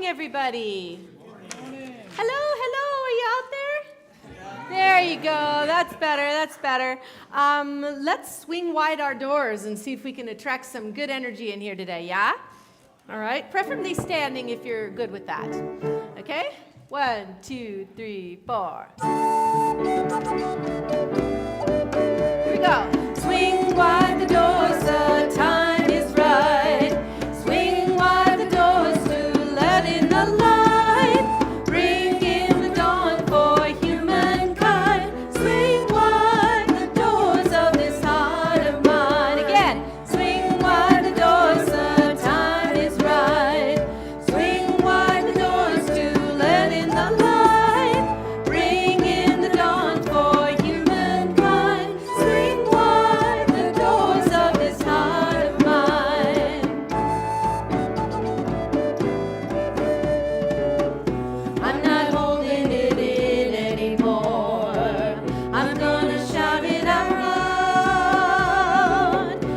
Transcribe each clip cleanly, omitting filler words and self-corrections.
everybody. Hello, are you out there? There you go, that's better. Let's swing wide our doors and see if we can attract some good energy in here today, yeah? All right, preferably standing if you're good with that. Okay? 1, 2, 3, 4. Here we go. Swing wide the doors, the time is right. Swing wide the doors to let in the light. Bring in the dawn for humankind. Swing wide the doors of this heart of mine. Again. Swing wide the doors, the time is right. Swing wide the doors to let in the light. Bring in the dawn for humankind. Swing wide the doors of this heart of mine. I'm not holding it in anymore. I'm gonna shout it out loud.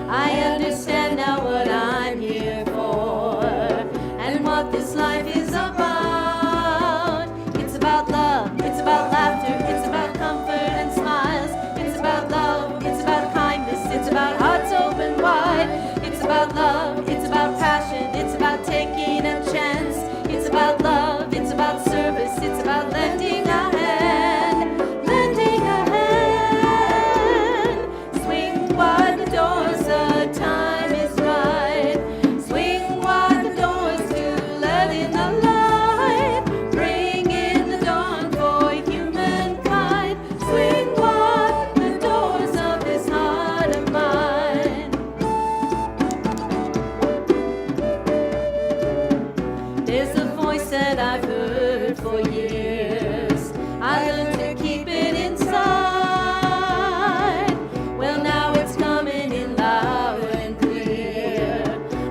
I understand now what I'm here for and what this life is about. It's about love, it's about laughter, it's about comfort and smiles. It's about love, it's about kindness, it's about hearts open wide. It's about love, it's about passion, it's about taking a chance. It's about love, it's about service, it's about lending a hand, lending a hand. Swing wide the doors, the time is right. Swing wide the doors to let in the light. Bring in the dawn for humankind. Swing wide the doors of this heart of mine. There's a voice that I've heard for years. I learned to keep it inside. Well, now it's coming in loud and clear.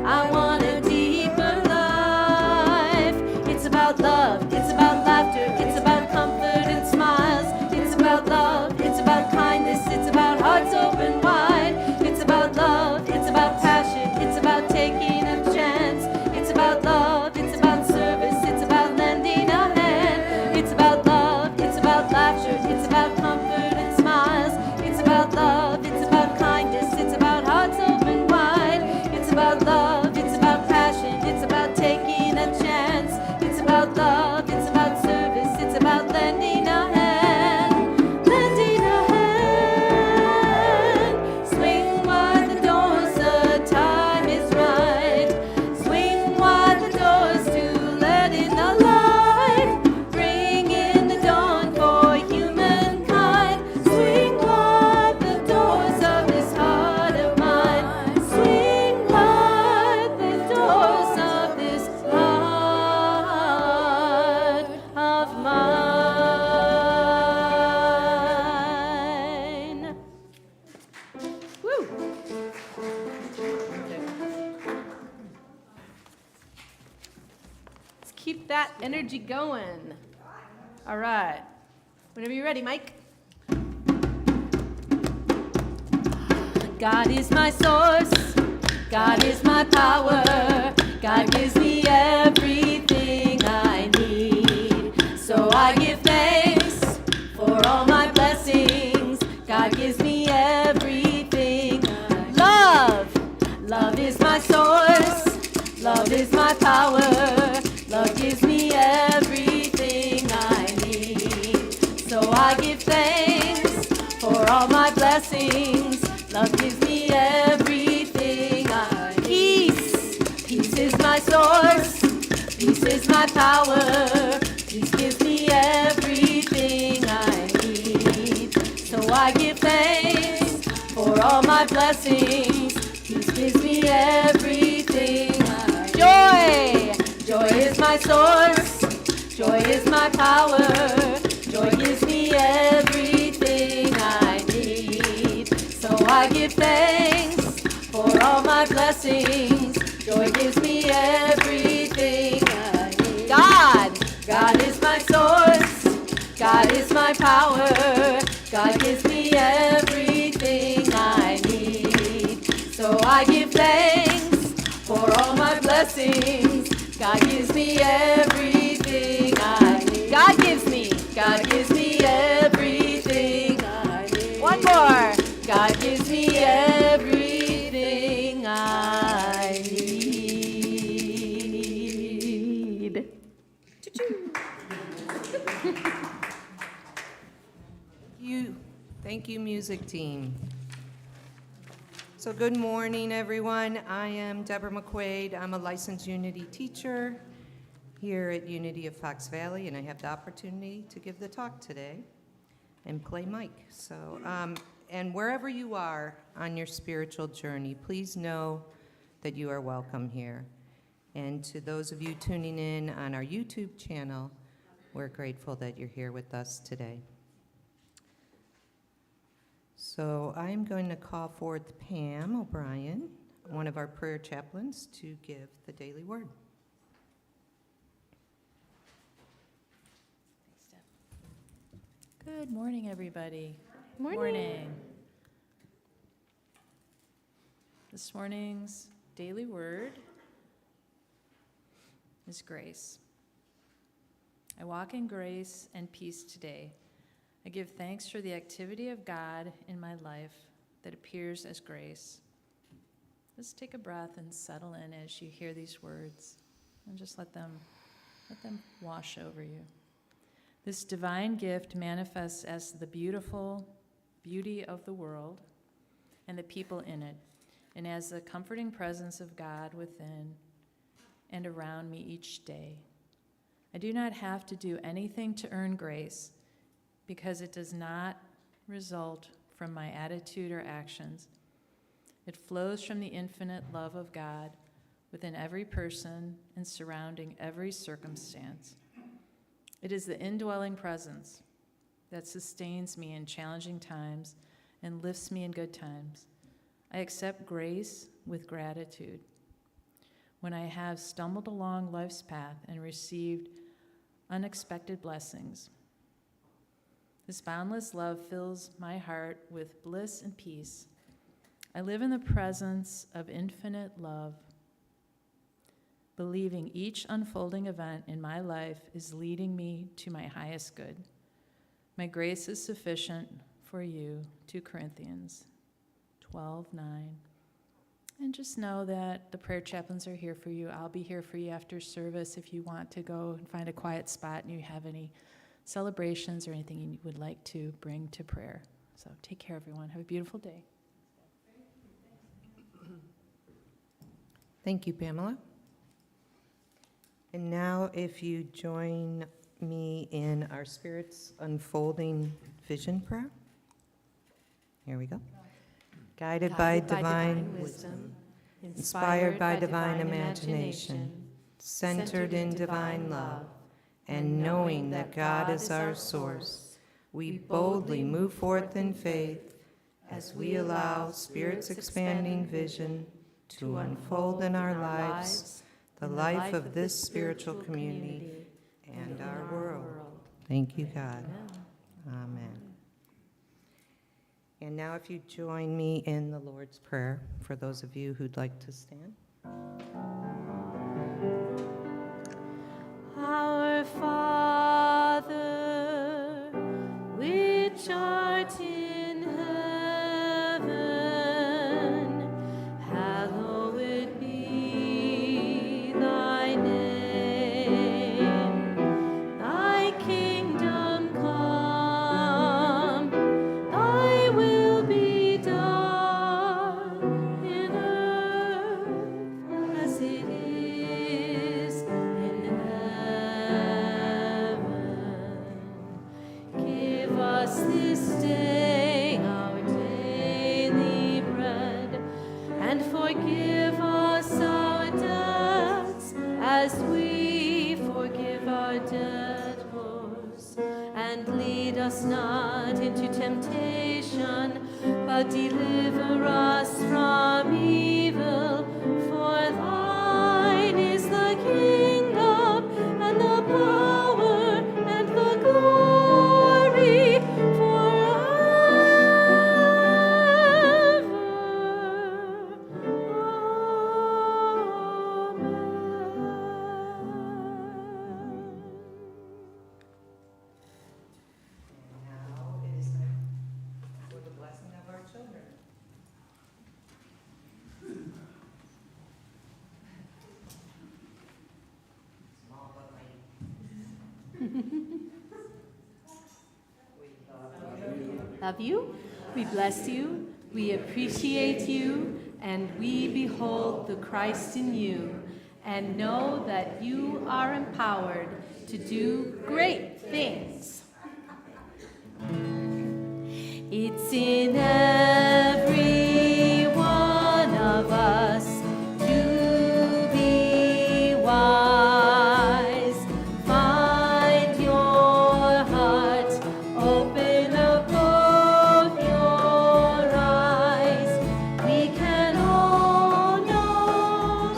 I want a deeper life. It's about love, it's about laughter, it's about comfort and smiles. It's about love, it's about kindness, it's about hearts open wide. It's about love, it's about passion, it's about taking a chance. It's about love, it's about service, it's about lending a hand. It's about love, it's about laughter, it's about comfort and smiles. It's about love, it's about kindness, it's about hearts open wide. It's about love, it's about passion, it's about taking a chance. It's about love, it's about service, it's about lending a hand, lending a hand. Swing wide the doors, the time is right. Swing wide the doors to let in the light. Bring in the dawn for humankind. Swing wide the doors of this heart of mine. Swing wide the doors of this heart of mine. Woo! Let's keep that energy going. All right. Whenever you're ready, Mike. God is my source. God is my power. God gives me everything I need. So I give thanks for all my blessings. God gives me everything. Love is my source. Love is my power. Love gives me everything I need. So I give thanks for all my blessings. Love gives me everything I need. Peace is my source. Peace is my power. Peace gives me everything I need. So I give thanks for all my blessings. Peace gives me everything I need. Joy is my source. Joy is my power. Joy gives me everything I need. So I give thanks for all my blessings. Joy gives me everything I need. God is my source. God is my power. God gives me everything I need. So I give thanks for all my blessings. God gives me everything I need. God gives me everything I need. One more. God gives me everything I need. Thank you, music team. So good morning, everyone. I am Deborah McQuaid. I'm a licensed Unity teacher here at Unity of Fox Valley, and I have the opportunity to give the talk today and play Mike. So, and wherever you are on your spiritual journey, please know that you are welcome here. And to those of you tuning in on our YouTube channel, we're grateful that you're here with us today. So I'm going to call forth Pam O'Brien, one of our prayer chaplains, to give the daily word. Good morning, everybody. Morning. This morning's daily word is grace. I walk in grace and peace today. I give thanks for the activity of God in my life that appears as grace. Just take a breath and settle in as you hear these words, and just let them wash over you. This divine gift manifests as the beautiful beauty of the world and the people in it, and as the comforting presence of God within and around me each day. I do not have to do anything to earn grace, because it does not result from my attitude or actions. It flows from the infinite love of God within every person and surrounding every circumstance. It is the indwelling presence that sustains me in challenging times and lifts me in good times. I accept grace with gratitude. When I have stumbled along life's path and received unexpected blessings, this boundless love fills my heart with bliss and peace. I live in the presence of infinite love, believing each unfolding event in my life is leading me to my highest good. My grace is sufficient for you, 2 Corinthians 12:9. And just know that the prayer chaplains are here for you. I'll be here for you after service if you want to go and find a quiet spot and you have any celebrations or anything you would like to bring to prayer. So take care, everyone. Have a beautiful day. Thank you, Pamela. And now if you join me in our Spirit's unfolding vision prayer. Here we go. Guided by divine wisdom, inspired by divine imagination, centered in divine love, and knowing that God is our source, we boldly move forth in faith as we allow Spirit's expanding vision to unfold in our lives, the life of this spiritual community and our world. Thank you, God. Amen. And now if you join me in the Lord's Prayer, for those of you who'd like to stand. Our Father, which art in heaven, hallowed be thy name. Thy kingdom come, thy will be done in earth as it is in heaven. Give us this day our daily bread, and forgive us our debts as we forgive our debtors. And lead us not into temptation, but deliver us from evil. For thine is the kingdom, and the power, and the glory forever. love you, we bless you, we appreciate you, and we behold the Christ in you, and know that you are empowered to do great things. It's in every one of us to be wise. Find your heart, open up both your eyes. We can all know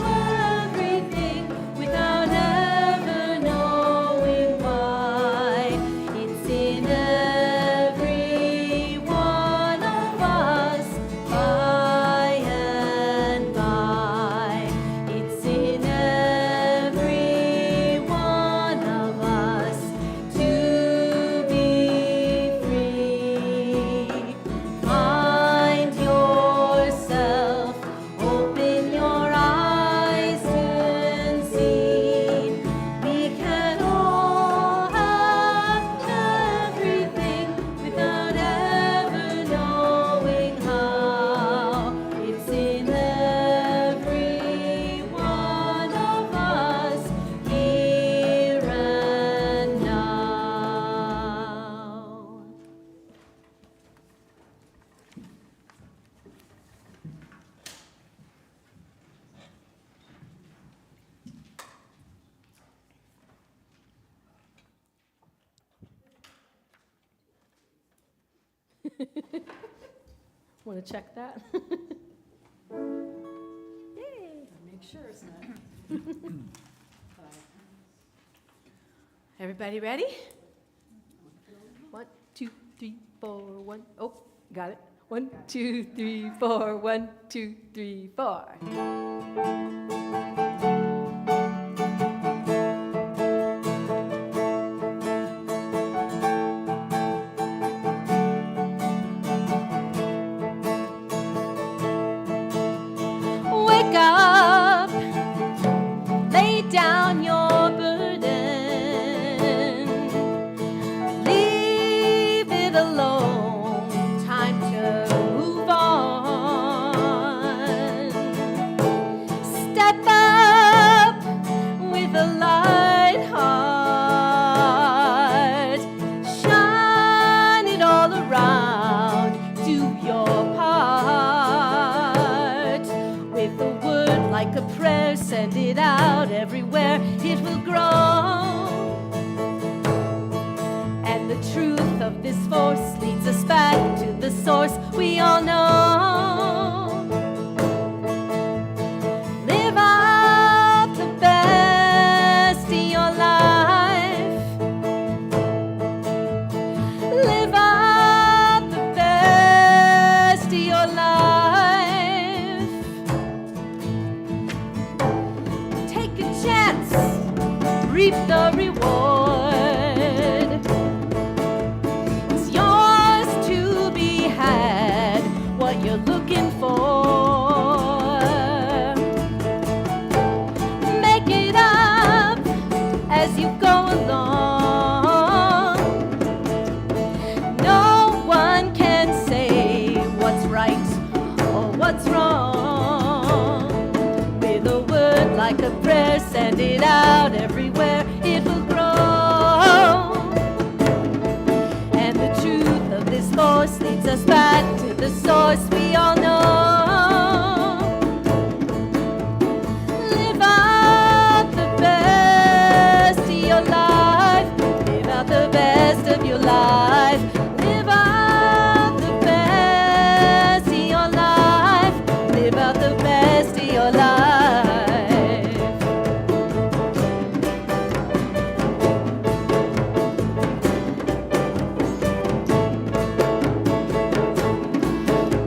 everything without ever knowing why. It's in every one of us by and by. It's in every one of us to be free. Find yourself, open your eyes and see. We can all have everything without ever knowing how. It's in every one of us here and now. Want to check that? Yay! Make sure it's not. Everybody ready? 1, 2, 3, 4, 1. Oh, got it. 1, 2, 3, 4. 1, 2, 3, 4. Wake up, lay down your burden, leave it alone, time to move on. Step up with a light heart, shine it all around, do your part. With a word like a prayer, send it out everywhere, it will grow. And the truth of this force leads us back to the source we all know. Live out the best in your life. Live out the best in your life. Take a chance, reap the reward. It's yours to be had, what you're looking for. Make it up as you go along. No one can say what's right or what's wrong. With a word like a prayer, send it out everywhere, it will grow. And the truth of this force leads us back to the source we all know. Live out the best of your life. Live out the best of your life. Live out the best of your life. Live out the best of your life.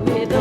With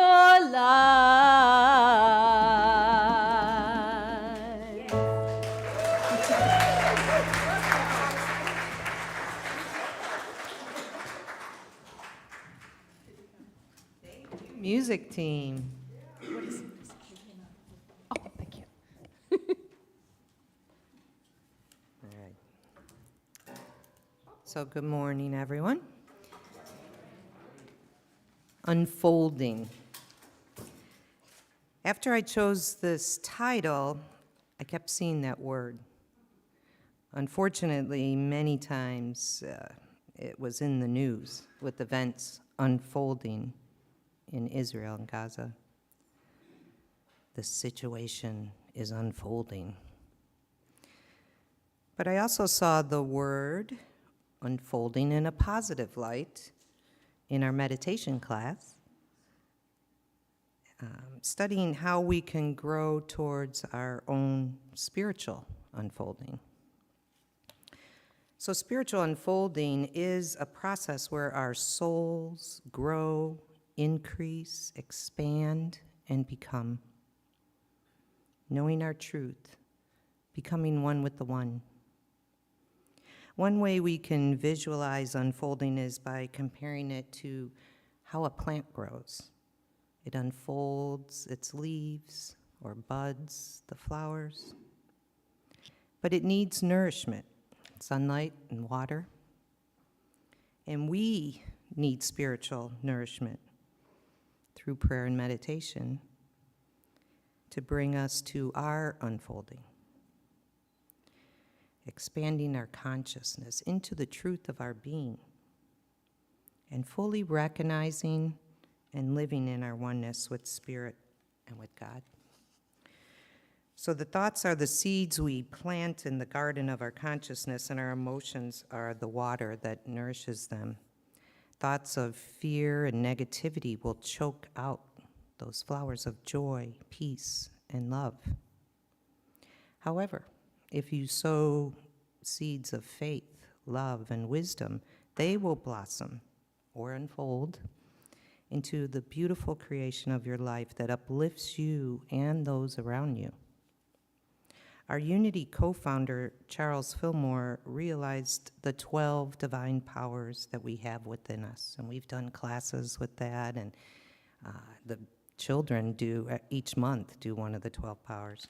your life. Music team. Oh, thank you. All right. So good morning, everyone. Unfolding. After I chose this title, I kept seeing that word. Unfortunately, many times it was in the news with events unfolding in Israel and Gaza. The situation is unfolding. But I also saw the word unfolding in a positive light in our meditation class, studying how we can grow towards our own spiritual unfolding. So spiritual unfolding is a process where our souls grow, increase, expand, and become. Knowing our truth, becoming one with the one. One way we can visualize unfolding is by comparing it to how a plant grows. It unfolds its leaves or buds, the flowers. But it needs nourishment, sunlight and water. And we need spiritual nourishment through prayer and meditation to bring us to our unfolding, expanding our consciousness into the truth of our being, and fully recognizing and living in our oneness with Spirit and with God. So the thoughts are the seeds we plant in the garden of our consciousness, and our emotions are the water that nourishes them. Thoughts of fear and negativity will choke out those flowers of joy, peace, and love. However, if you sow seeds of faith, love, and wisdom, they will blossom or unfold into the beautiful creation of your life that uplifts you and those around you. Our Unity co-founder, Charles Fillmore, realized the 12 divine powers that we have within us, and we've done classes with that, and the children do, each month, do one of the 12 powers.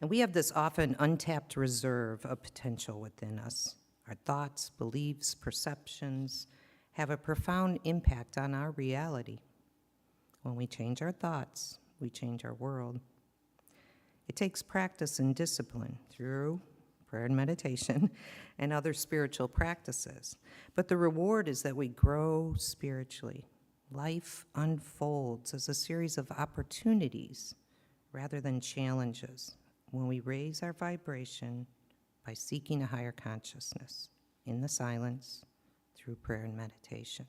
And we have this often untapped reserve of potential within us. Our thoughts, beliefs, perceptions have a profound impact on our reality. When we change our thoughts, we change our world. It takes practice and discipline through prayer and meditation and other spiritual practices. But the reward is that we grow spiritually. Life unfolds as a series of opportunities rather than challenges when we raise our vibration by seeking a higher consciousness in the silence through prayer and meditation.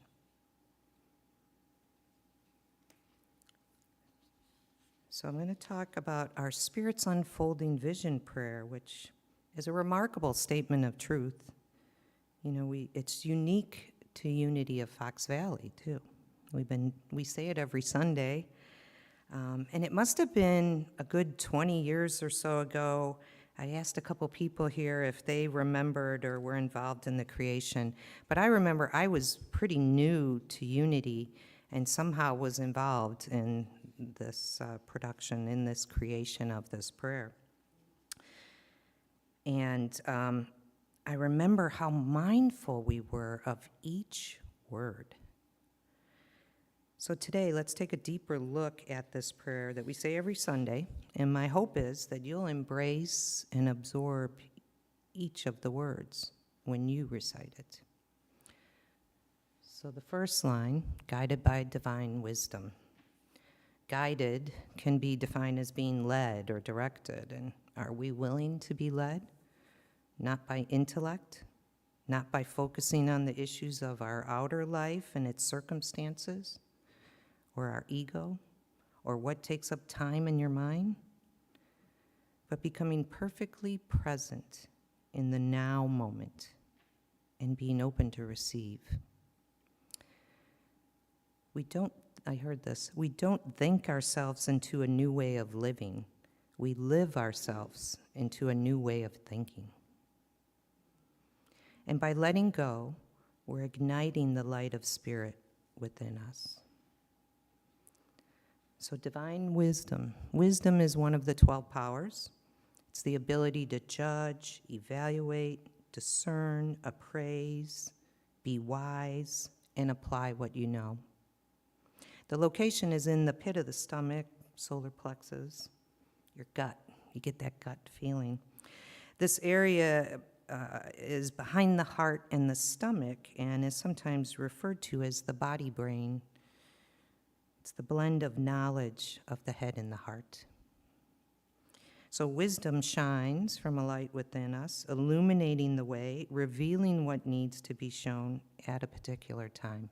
So I'm going to talk about our Spirit's Unfolding Vision Prayer, which is a remarkable statement of truth. You know, it's unique to Unity of Fox Valley, too. We say it every Sunday, and it must have been a good 20 years or so ago. I asked a couple people here if they remembered or were involved in the creation, but I remember I was pretty new to Unity and somehow was involved in this production, in this creation of this prayer. And I remember how mindful we were of each word. So today, let's take a deeper look at this prayer that we say every Sunday, and my hope is that you'll embrace and absorb each of the words when you recite it. So the first line, guided by divine wisdom. Guided can be defined as being led or directed, and are we willing to be led? Not by intellect, not by focusing on the issues of our outer life and its circumstances, or our ego, or what takes up time in your mind, but becoming perfectly present in the now moment and being open to receive. We don't I heard this. We don't think ourselves into a new way of living. We live ourselves into a new way of thinking. And by letting go, we're igniting the light of spirit within us. So divine wisdom. Wisdom is one of the 12 powers. It's the ability to judge, evaluate, discern, appraise, be wise, and apply what you know. The location is in the pit of the stomach, solar plexus, your gut. You get that gut feeling. This area is behind the heart and the stomach and is sometimes referred to as the body brain. It's the blend of knowledge of the head and the heart. So wisdom shines from a light within us, illuminating the way, revealing what needs to be shown at a particular time.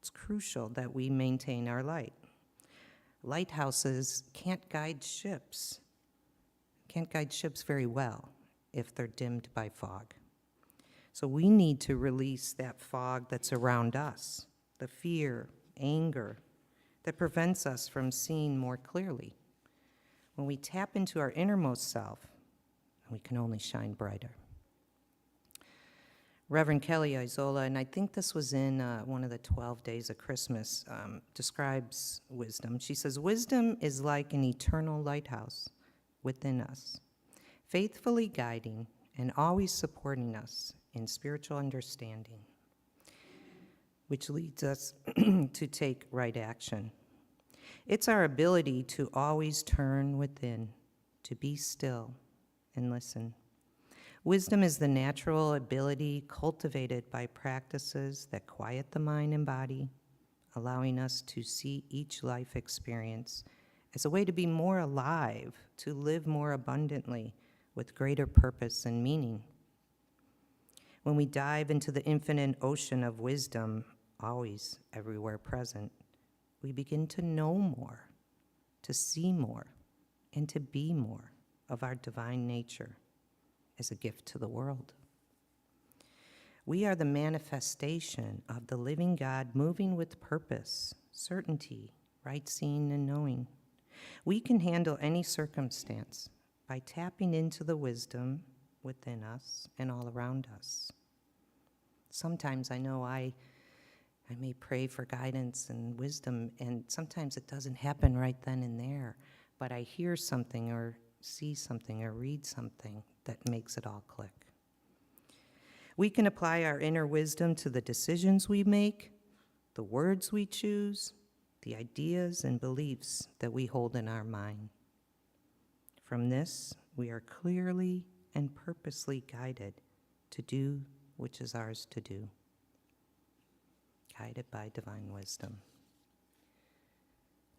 It's crucial that we maintain our light. Lighthouses can't guide ships very well if they're dimmed by fog. So we need to release that fog that's around us, the fear, anger, that prevents us from seeing more clearly. When we tap into our innermost self, we can only shine brighter. Reverend Kelly Isola, and I think this was in one of the 12 Days of Christmas, describes wisdom. She says, wisdom is like an eternal lighthouse within us, faithfully guiding and always supporting us in spiritual understanding, which leads us to take right action. It's our ability to always turn within, to be still and listen. Wisdom is the natural ability cultivated by practices that quiet the mind and body, allowing us to see each life experience as a way to be more alive, to live more abundantly with greater purpose and meaning. When we dive into the infinite ocean of wisdom, always everywhere present, we begin to know more, to see more, and to be more of our divine nature as a gift to the world. We are the manifestation of the living God moving with purpose, certainty, right seeing and knowing. We can handle any circumstance by tapping into the wisdom within us and all around us. Sometimes I know I may pray for guidance and wisdom, and sometimes it doesn't happen right then and there, but I hear something or see something or read something that makes it all click. We can apply our inner wisdom to the decisions we make, the words we choose, the ideas and beliefs that we hold in our mind. From this, we are clearly and purposely guided to do which is ours to do, guided by divine wisdom.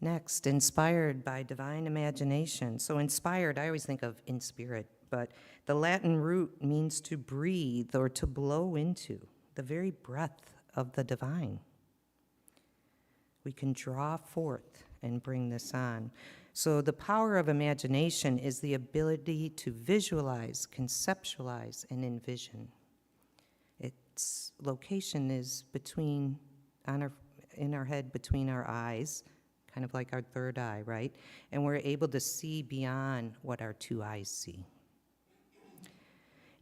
Next, inspired by divine imagination. So inspired, I always think of in spirit, but the Latin root means to breathe or to blow into, the very breath of the divine. We can draw forth and bring this on. So the power of imagination is the ability to visualize, conceptualize, and envision. Its location is in our head between our eyes, kind of like our third eye, right? And we're able to see beyond what our two eyes see.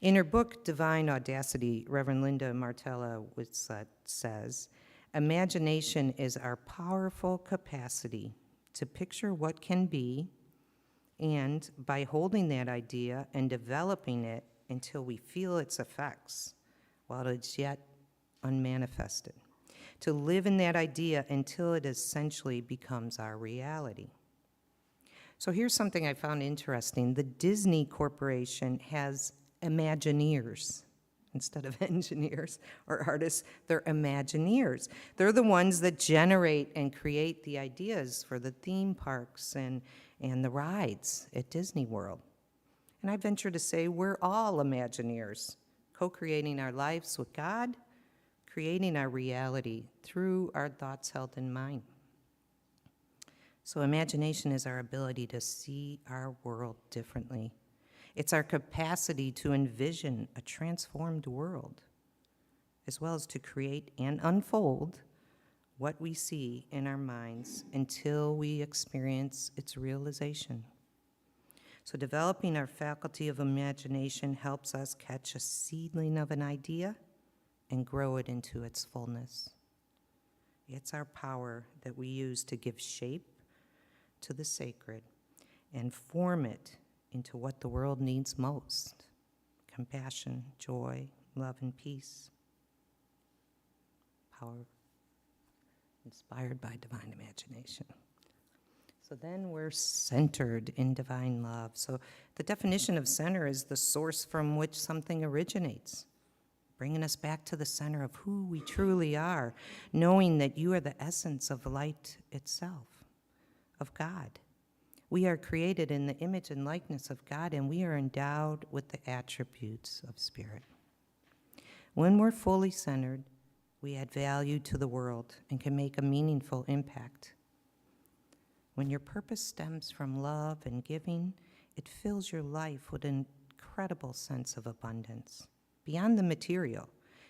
In her book, Divine Audacity, Reverend Linda Martella says, imagination is our powerful capacity to picture what can be, and by holding that idea and developing it until we feel its effects, while it's yet unmanifested, to live in that idea until it essentially becomes our reality. So here's something I found interesting. The Disney Corporation has Imagineers instead of engineers or artists. They're Imagineers. They're the ones that generate and create the ideas for the theme parks and the rides at Disney World. And I venture to say we're all Imagineers, co-creating our lives with God, creating our reality through our thoughts held in mind. So imagination is our ability to see our world differently. It's our capacity to envision a transformed world, as well as to create and unfold what we see in our minds until we experience its realization. So developing our faculty of imagination helps us catch a seedling of an idea and grow it into its fullness. It's our power that we use to give shape to the sacred and form it into what the world needs most: compassion, joy, love, and peace. Power inspired by divine imagination. So then we're centered in divine love. So the definition of center is the source from which something originates, bringing us back to the center of who we truly are, knowing that you are the essence of light itself, of God. We are created in the image and likeness of God, and we are endowed with the attributes of spirit. When we're fully centered, we add value to the world and can make a meaningful impact. When your purpose stems from love and giving, it fills your life with an incredible sense of abundance. Beyond the material,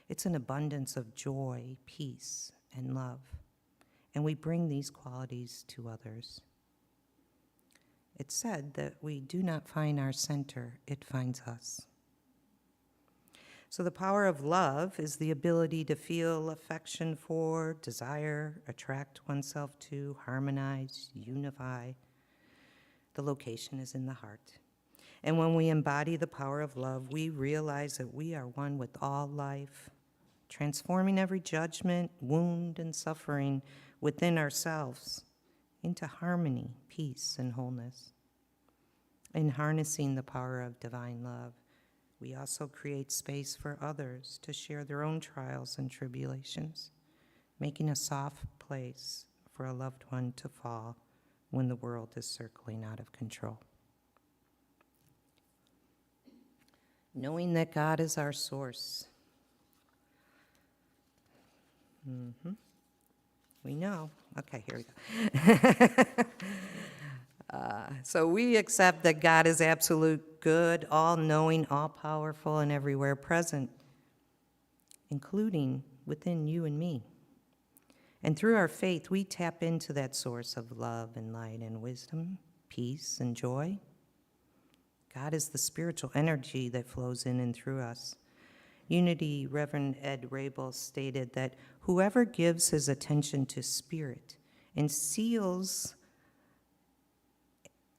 it's an abundance of joy, peace, and love. And we bring these qualities to others. It's said that we do not find our center, it finds us. So the power of love is the ability to feel affection for, desire, attract oneself to, harmonize, unify. The location is in the heart. And when we embody the power of love, we realize that we are one with all life, transforming every judgment, wound, and suffering within ourselves into harmony, peace, and wholeness. In harnessing the power of divine love, we also create space for others to share their own trials and tribulations, making a soft place for a loved one to fall when the world is circling out of control. Knowing that God is our source. We know. Okay, here we go. So we accept that God is absolute good, all-knowing, all-powerful, and everywhere present, including within you and me. And through our faith, we tap into that source of love and light and wisdom, peace and joy. God is the spiritual energy that flows in and through us. Unity Reverend Ed Rabel stated that whoever gives his attention to spirit and seals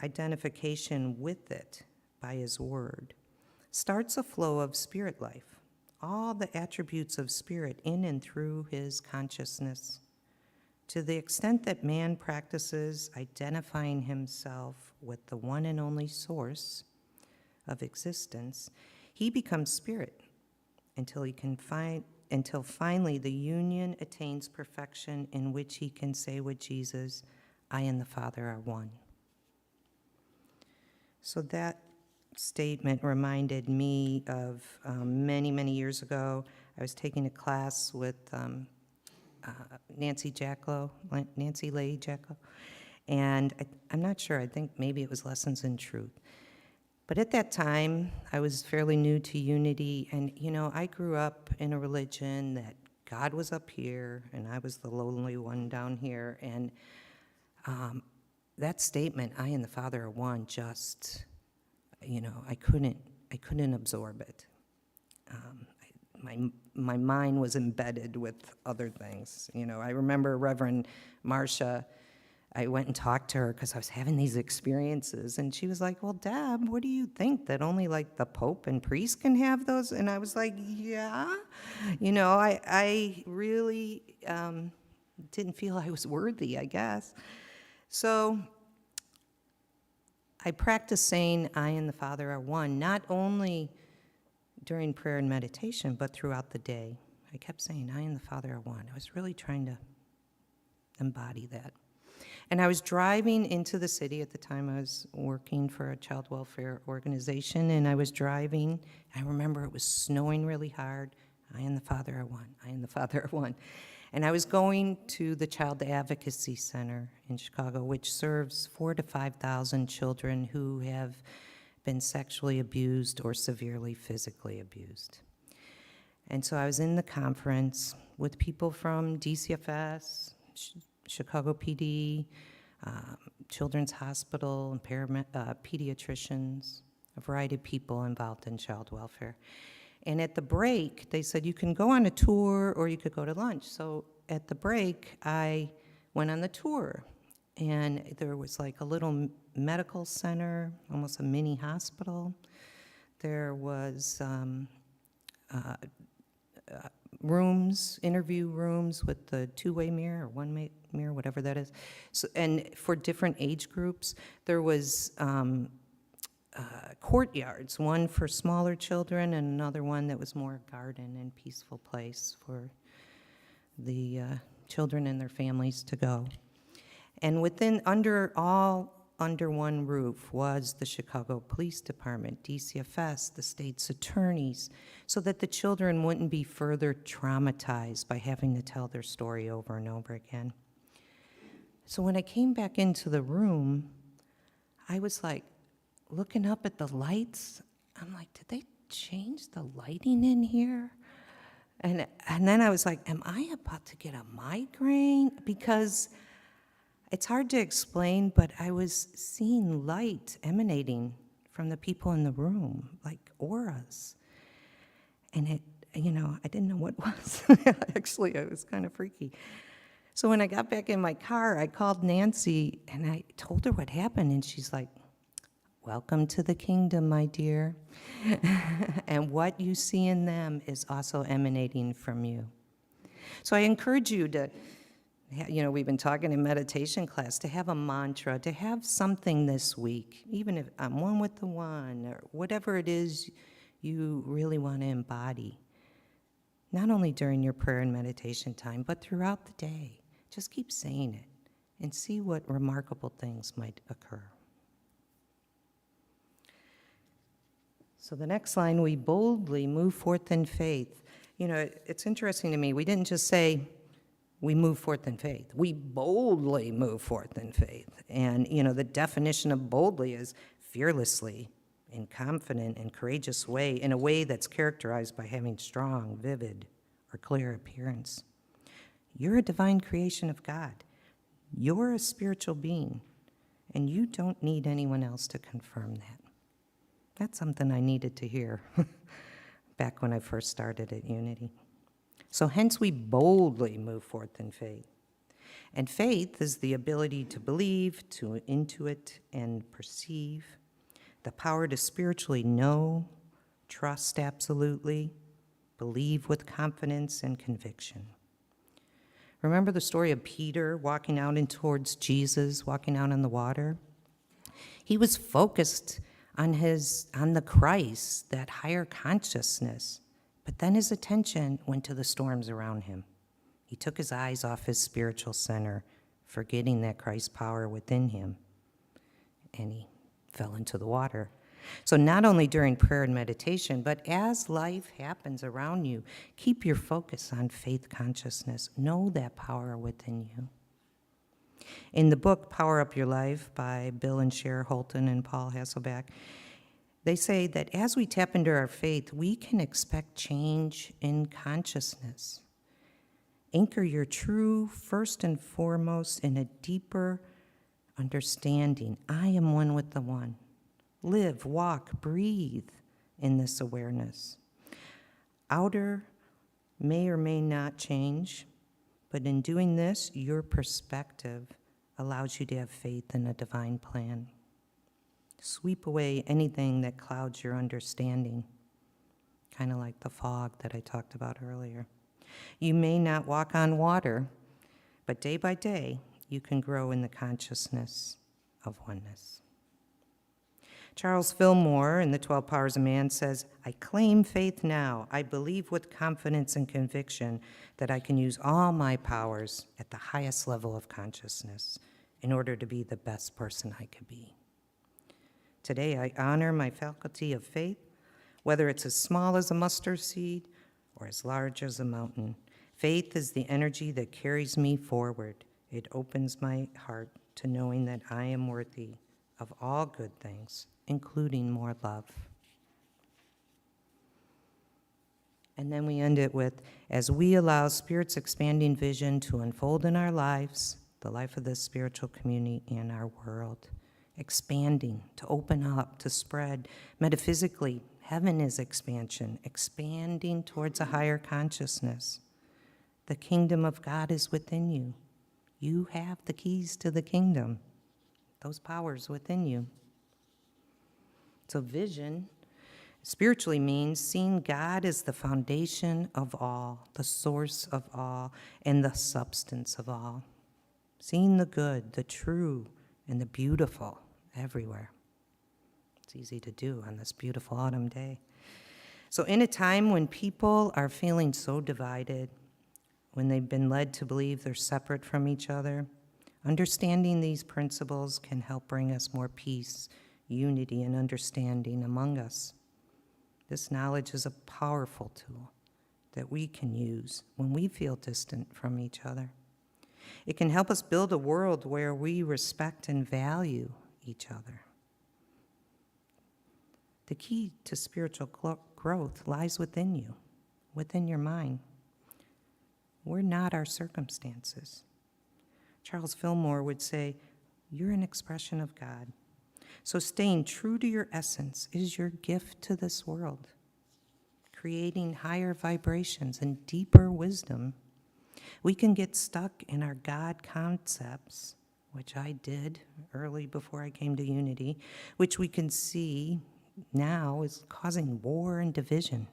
identification with it by his word starts a flow of spirit life, all the attributes of spirit in and through his consciousness. To the extent that man practices identifying himself with the one and only source of existence, he becomes spirit until finally the union attains perfection, in which he can say with Jesus, "I and the Father are one." So that statement reminded me of many, many years ago. I was taking a class with Nancy Leigh Jacklow, and I'm not sure, I think maybe it was Lessons in Truth. But at that time, I was fairly new to Unity, and I grew up in a religion that God was up here, and I was the lonely one down here, and that statement, "I and the Father are one," just, I couldn't absorb it. My mind was embedded with other things. I remember Reverend Marcia, I went and talked to her because I was having these experiences, and she was like, "Well, Deb, what do you think, that only like the Pope and priest can have those?" And I was like, "Yeah." I really didn't feel I was worthy, I guess. So I practiced saying "I and the Father are one," not only during prayer and meditation, but throughout the day. I kept saying "I and the Father are one." I was really trying to embody that. And I was driving into the city at the time. I was working for a child welfare organization, and I was driving. I remember it was snowing really hard. "I and the Father are one. I and the Father are one." And I was going to the Child Advocacy Center in Chicago, which serves 4,000 to 5,000 children who have been sexually abused or severely physically abused. And so I was in the conference with people from DCFS, Chicago PD, Children's Hospital, and pediatricians, a variety of people involved in child welfare. And at the break, they said you can go on a tour or you could go to lunch. So at the break, I went on the tour. And there was like a little medical center, almost a mini hospital. There was rooms, interview rooms with the two-way mirror or one mirror, whatever that is. So, and for different age groups, there was courtyards, one for smaller children and another one that was more garden and peaceful place for the children and their families to go. And under one roof was the Chicago Police Department, DCFS, the state's attorneys, so that the children wouldn't be further traumatized by having to tell their story over and over again. So when I came back into the room, I was like looking up at the lights. I'm like, did they change the lighting in here? And then I was like, am I about to get a migraine? Because it's hard to explain, but I was seeing light emanating from the people in the room, like auras. And I didn't know what it was. Actually, it was kind of freaky. So when I got back in my car, I called Nancy and I told her what happened, and she's like, welcome to the kingdom, my dear. And what you see in them is also emanating from you. So I encourage you to, we've been talking in meditation class, to have a mantra, to have something this week, even if I'm one with the one, or whatever it is you really want to embody, not only during your prayer and meditation time, but throughout the day. Just keep saying it and see what remarkable things might occur. So the next line, we boldly move forth in faith. It's interesting to me, we didn't just say, we move forth in faith. We boldly move forth in faith. And, the definition of boldly is fearlessly, in confident and courageous way, in a way that's characterized by having strong, vivid, or clear appearance. You're a divine creation of God. You're a spiritual being, and you don't need anyone else to confirm that. That's something I needed to hear back when I first started at Unity. So hence we boldly move forth in faith. And faith is the ability to believe, to intuit and perceive, the power to spiritually know, trust absolutely, believe with confidence and conviction. Remember the story of Peter walking out in towards Jesus, walking out on the water? He was focused on the Christ, that higher consciousness. But then his attention went to the storms around him. He took his eyes off his spiritual center, forgetting that Christ's power within him, and he fell into the water. So not only during prayer and meditation, but as life happens around you, keep your focus on faith consciousness. Know that power within you. In the book, Power Up Your Life by Bill and Cher Holton and Paul Hasselbeck, they say that as we tap into our faith, we can expect change in consciousness. Anchor your true, first and foremost, in a deeper understanding. I am one with the one. Live, walk, breathe in this awareness. Outer may or may not change, but in doing this, your perspective allows you to have faith in a divine plan. Sweep away anything that clouds your understanding, kind of like the fog that I talked about earlier. You may not walk on water, but day by day, you can grow in the consciousness of oneness. Charles Fillmore in The 12 Powers of Man says, I claim faith now. I believe with confidence and conviction that I can use all my powers at the highest level of consciousness in order to be the best person I could be. Today, I honor my faculty of faith, whether it's as small as a mustard seed or as large as a mountain. Faith is the energy that carries me forward. It opens my heart to knowing that I am worthy of all good things, including more love. And then we end it with, as we allow Spirit's expanding vision to unfold in our lives, the life of this spiritual community and our world, expanding, to open up, to spread. Metaphysically, heaven is expansion, expanding towards a higher consciousness. The kingdom of God is within you. You have the keys to the kingdom, those powers within you. So vision spiritually means seeing God as the foundation of all, the source of all, and the substance of all. Seeing the good, the true, and the beautiful everywhere. It's easy to do on this beautiful autumn day. So in a time when people are feeling so divided, when they've been led to believe they're separate from each other, understanding these principles can help bring us more peace, unity, and understanding among us. This knowledge is a powerful tool that we can use when we feel distant from each other. It can help us build a world where we respect and value each other. The key to spiritual growth lies within you, within your mind. We're not our circumstances. Charles Fillmore would say, you're an expression of God. So staying true to your essence is your gift to this world, creating higher vibrations and deeper wisdom. We can get stuck in our God concepts, which I did early before I came to Unity, which we can see now is causing war and division.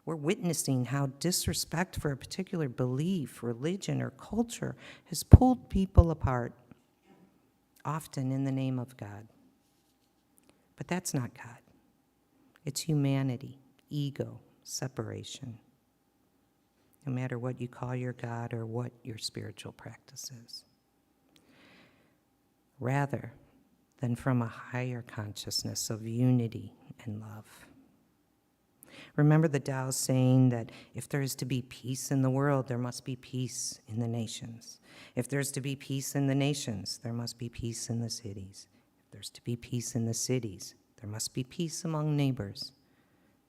We're witnessing how disrespect for a particular belief, religion, or culture has pulled people apart, often in the name of God. But that's not God. It's humanity, ego, separation. No matter what you call your God or what your spiritual practice is. Rather than from a higher consciousness of unity and love. Remember the Tao's saying that if there is to be peace in the world, there must be peace in the nations. If there's to be peace in the nations, there must be peace in the cities. If there's to be peace in the cities, there must be peace among neighbors.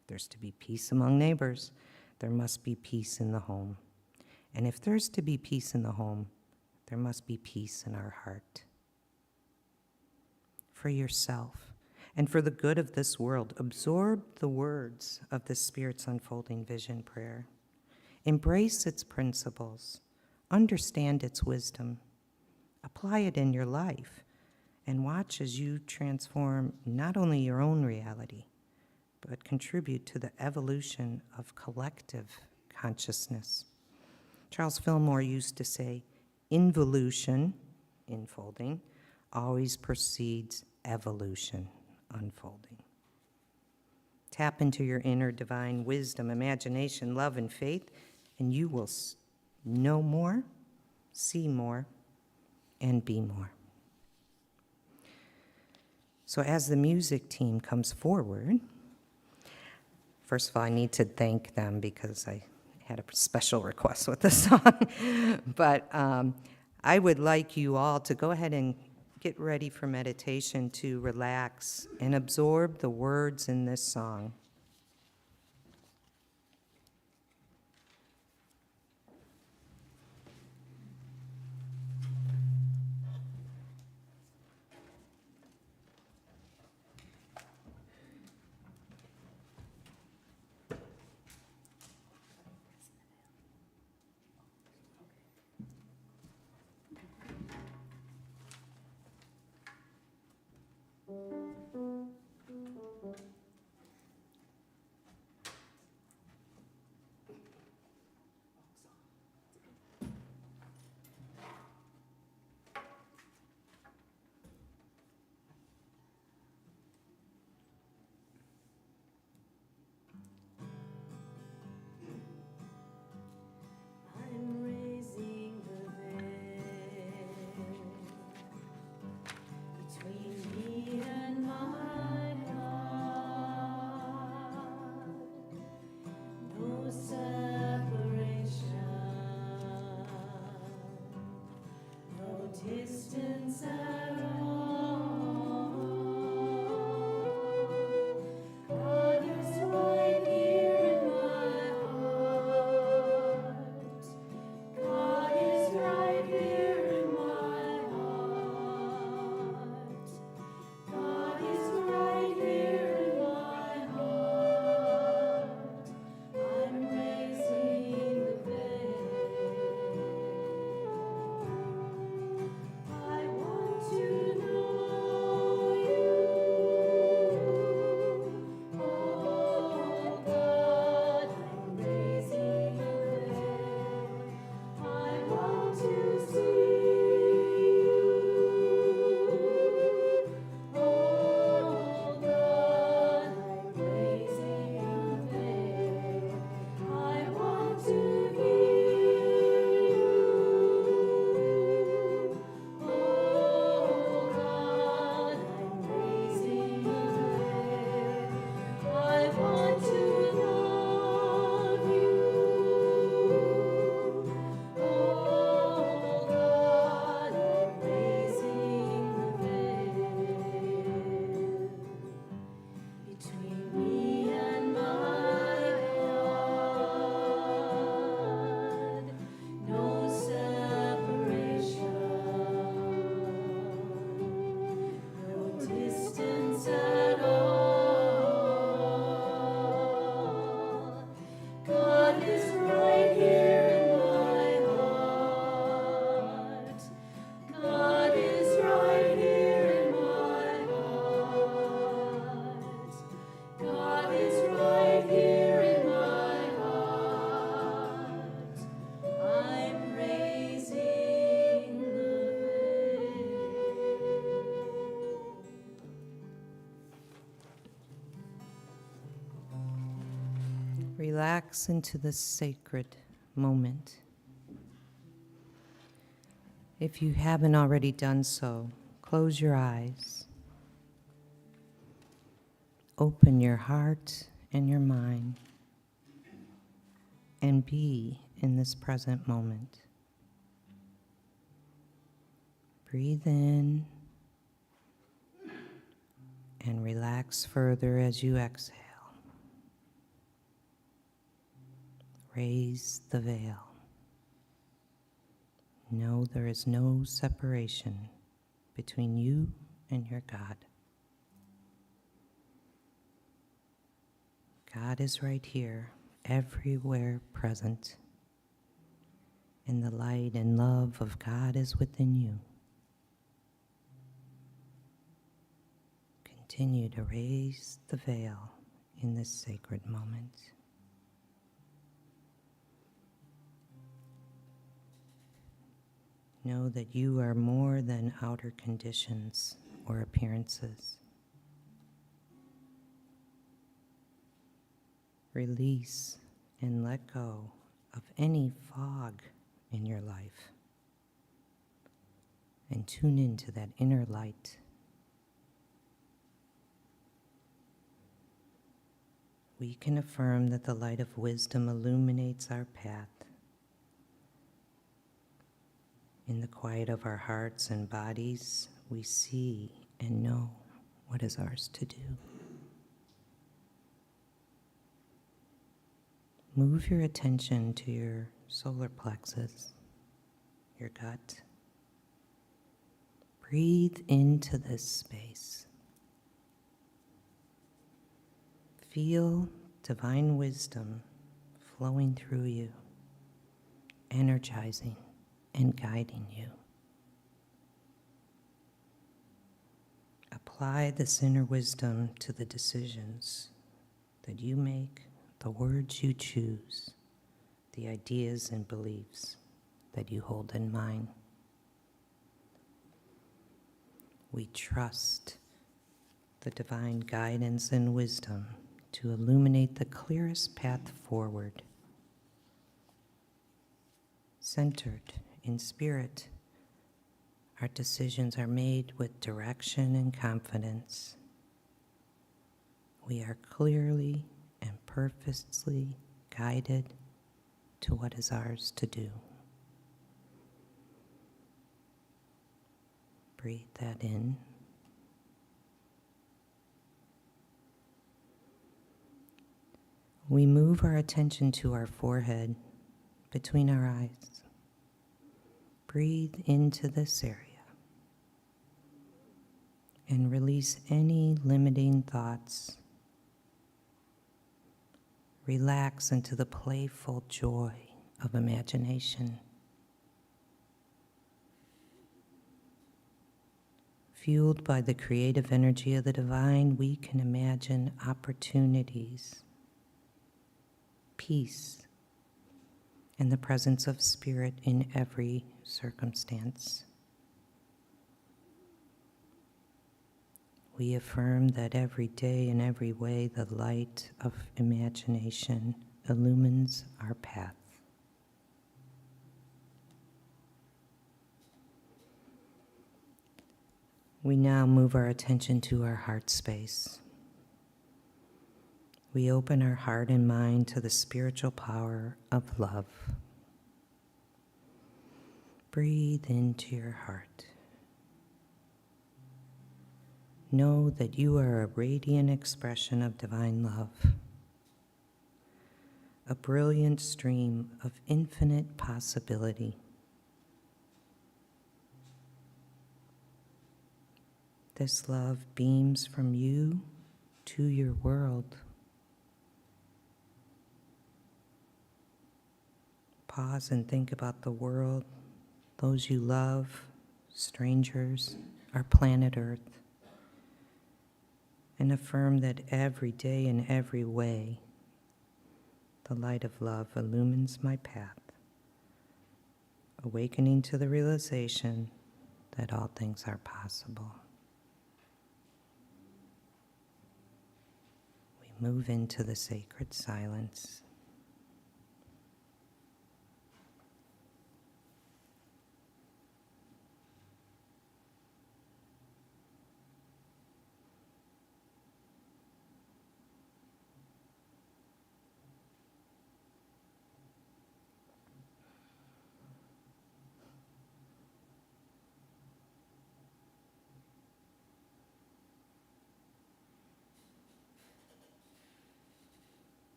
If there's to be peace among neighbors, there must be peace in the home. And if there's to be peace in the home, there must be peace in our heart. For yourself and for the good of this world, absorb the words of the Spirit's unfolding vision prayer. Embrace its principles, understand its wisdom, apply it in your life, and watch as you transform not only your own reality, but contribute to the evolution of collective consciousness. Charles Fillmore used to say, involution, enfolding, always precedes evolution, unfolding. Tap into your inner divine wisdom, imagination, love, and faith, and you will know more, see more, and be more. So as the music team comes forward, first of all, I need to thank them because I had a special request with the song. But I would like you all to go ahead and get ready for meditation, to relax and absorb the words in this song. I'm raising the veil between me and my God. No separation, no distance at all. God is right here in my Relax into the sacred moment. If you haven't already done so, close your eyes. Open your heart and your mind and be in this present moment. Breathe in and relax further as you exhale. Raise the veil. Know there is no separation between you and your God. God is right here, everywhere present, and the light and love of God is within you. Continue to raise the veil in this sacred moment. Know that you are more than outer conditions or appearances. Release and let go of any fog in your life and tune into that inner light. We can affirm that the light of wisdom illuminates our path. In the quiet of our hearts and bodies, we see and know what is ours to do. Move your attention to your solar plexus, your gut. Breathe into this space. Feel divine wisdom flowing through you, energizing and guiding you. Apply this inner wisdom to the decisions that you make, the words you choose, the ideas and beliefs that you hold in mind. We trust the divine guidance and wisdom to illuminate the clearest path forward. Centered in spirit, our decisions are made with direction and confidence. We are clearly and purposely guided to what is ours to do. Breathe that in. We move our attention to our forehead, between our eyes. Breathe into this area and release any limiting thoughts. Relax into the playful joy of imagination. Fueled by the creative energy of the divine, we can imagine opportunities, peace, and the presence of spirit in every circumstance. We affirm that every day in every way the light of imagination illumines our path. We now move our attention to our heart space. We open our heart and mind to the spiritual power of love. Breathe into your heart. Know that you are a radiant expression of divine love, a brilliant stream of infinite possibility. This love beams from you to your world. Pause and think about the world, those you love, strangers, our planet Earth, and affirm that every day in every way, the light of love illumines my path, awakening to the realization that all things are possible. We move into the sacred silence.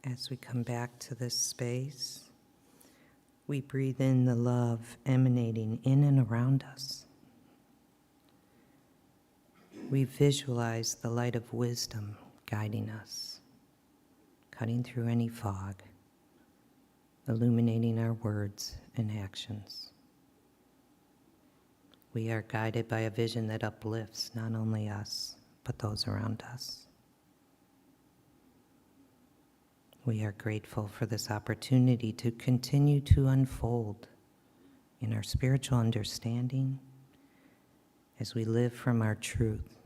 As we come back to this space, we breathe in the love emanating in and around us. We visualize the light of wisdom guiding us, cutting through any fog, illuminating our words and actions. We are guided by a vision that uplifts not only us, but those around us. We are grateful for this opportunity to continue to unfold in our spiritual understanding as we live from our truth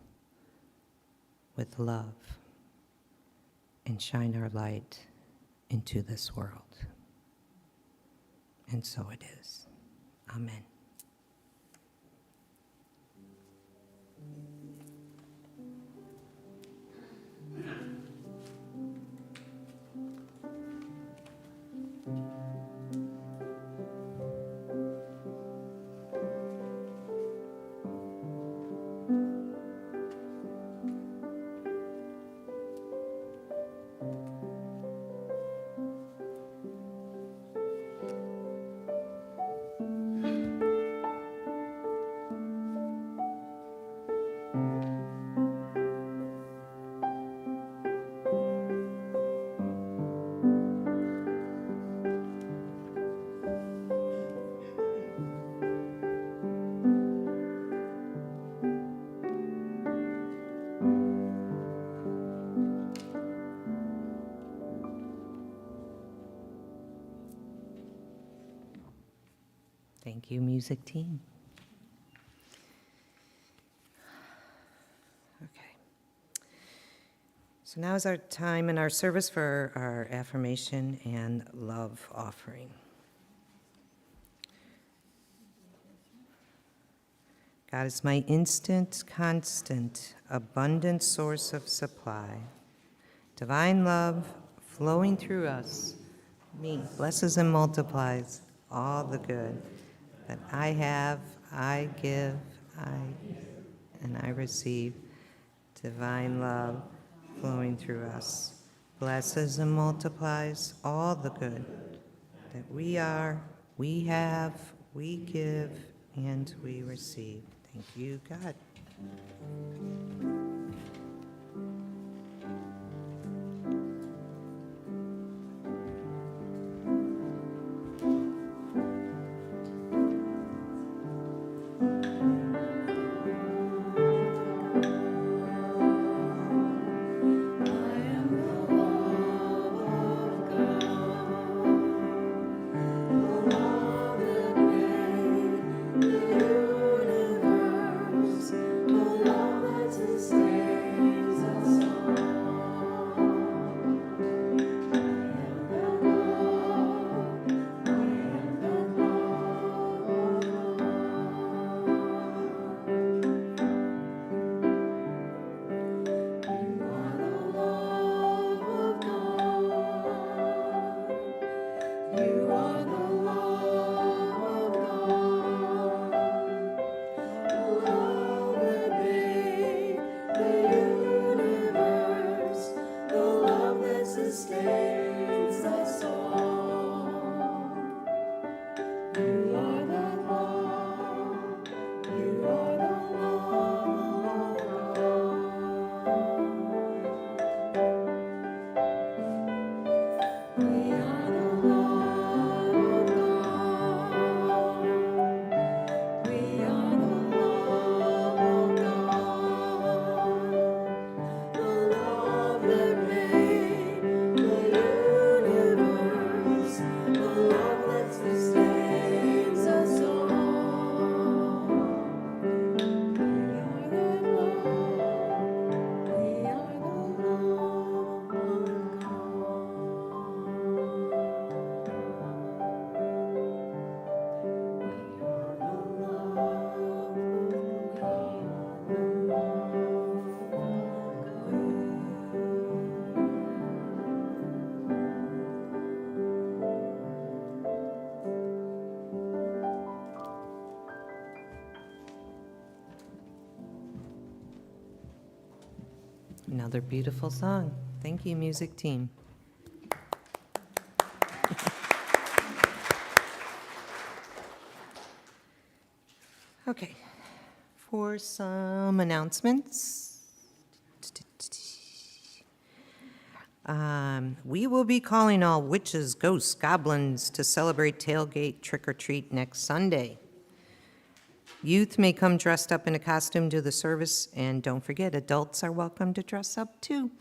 with love and shine our light into this world. And so it is. Amen. Thank you, music team. Okay. So now is our time in our service for our affirmation and love offering. God is my instant, constant, abundant source of supply. Divine love flowing through us, me, blesses and multiplies all the good that I have, I give, and I receive. Divine love flowing through us blesses and multiplies all the good that we are, we have, we give, and we receive. Thank you, God. Another beautiful song. Thank you, music team. for some announcements. We will be calling all witches, ghosts, goblins to celebrate tailgate trick-or-treat next Sunday. Youth may come dressed up in a costume to the service, and don't forget, adults are welcome to dress up too.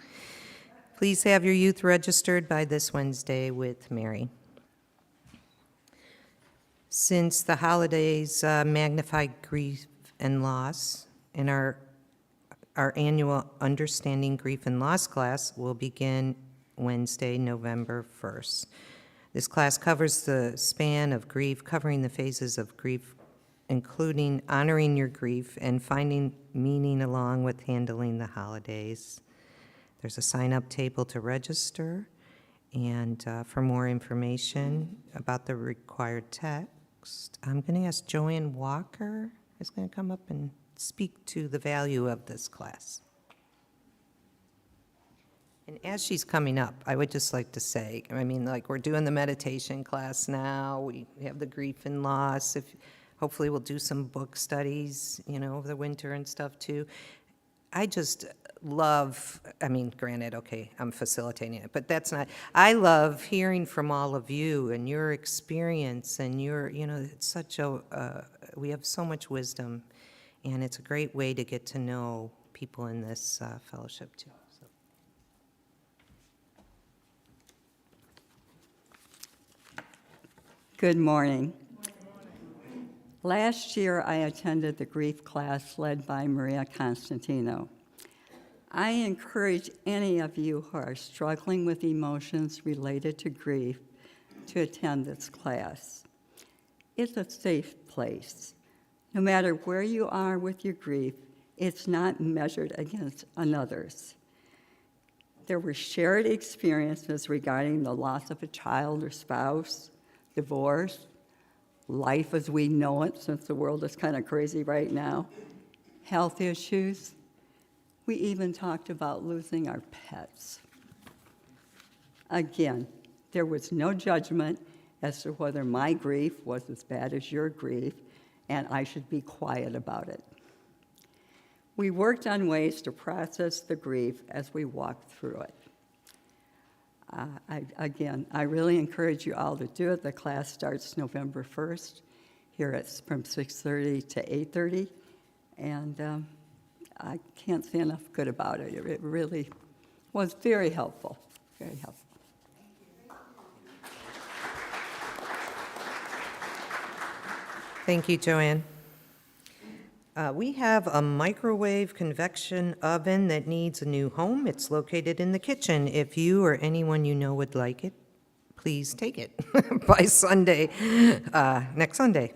Please have your youth registered by this Wednesday with Mary. Since the holidays magnify grief and loss, and our annual Understanding Grief and Loss class will begin Wednesday, November 1st. This class covers the span of grief, covering the phases of grief, including honoring your grief and finding meaning along with handling the holidays. There's a sign-up table to register, and for more information about the required text, I'm going to ask Joanne Walker is going to come up and speak to the value of this class. And as she's coming up, I would just like to say, like we're doing the meditation class now, we have the grief and loss, hopefully we'll do some book studies, over the winter and stuff too. I just love, granted, okay, I'm facilitating it, but that's not, I love hearing from all of you and your experience and your, it's such we have so much wisdom, and it's a great way to get to know people in this fellowship too. So. Good morning. Last year, I attended the grief class led by Maria Constantino. I encourage any of you who are struggling with emotions related to grief to attend this class. It's a safe place. No matter where you are with your grief, it's not measured against another's. There were shared experiences regarding the loss of a child or spouse, divorce, life as we know it, since the world is kind of crazy right now, health issues. We even talked about losing our pets. Again, there was no judgment as to whether my grief was as bad as your grief, and I should be quiet about it. We worked on ways to process the grief as we walked through it. I really encourage you all to do it. The class starts November 1st. Here it's from 6:30 to 8:30, and I can't say enough good about it. It really was very helpful, very helpful. Thank you, Joanne. We have a microwave convection oven that needs a new home. It's located in the kitchen. If you or anyone you know would like it, please take it by Sunday, next Sunday.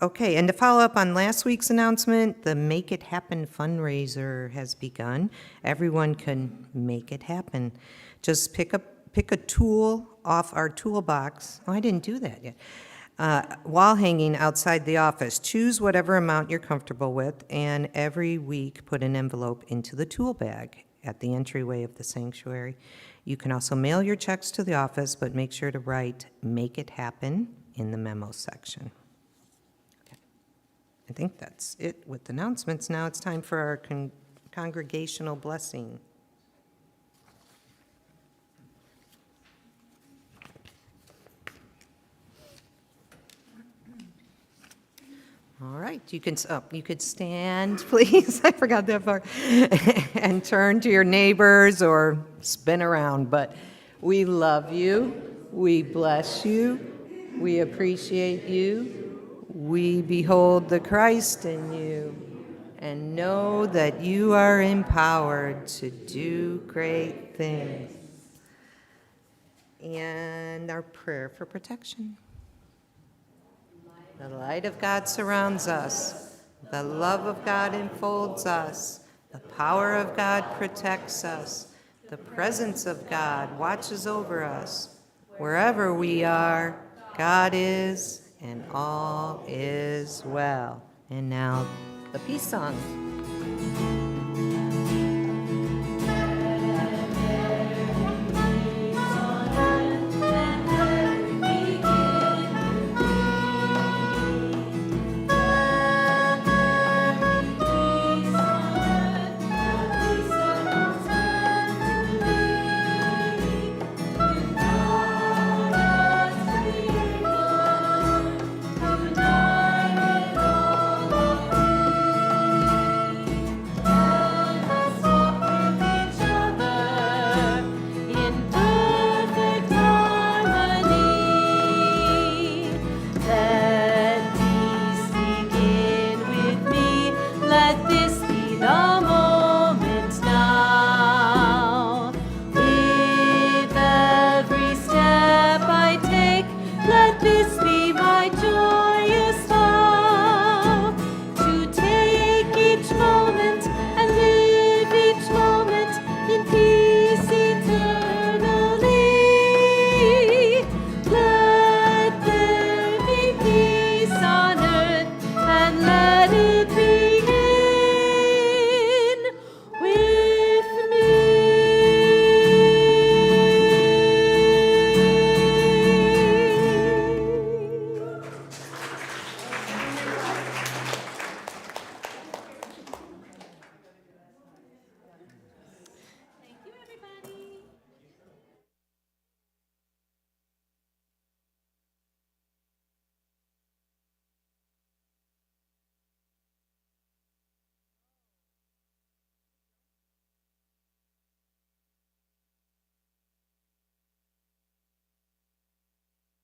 Okay, and to follow up on last week's announcement, the Make It Happen fundraiser has begun. Everyone can make it happen. Just pick a tool off our toolbox. Oh, I didn't do that yet. Wall hanging outside the office. Choose whatever amount you're comfortable with, and every week put an envelope into the tool bag at the entryway of the sanctuary. You can also mail your checks to the office, but make sure to write "Make It Happen" in the memo section. Okay. I think that's it with announcements. Now it's time for our congregational blessing. All right, you could stand, please. I forgot that part. And turn to your neighbors or spin around. But we love you. We bless you. We appreciate you. We behold the Christ in you and know that you are empowered to do great things. And our prayer for protection. The light of God surrounds us. The love of God enfolds us. The power of God protects us. The presence of God watches over us. Wherever we are, God is, and all is well. And now, the peace song.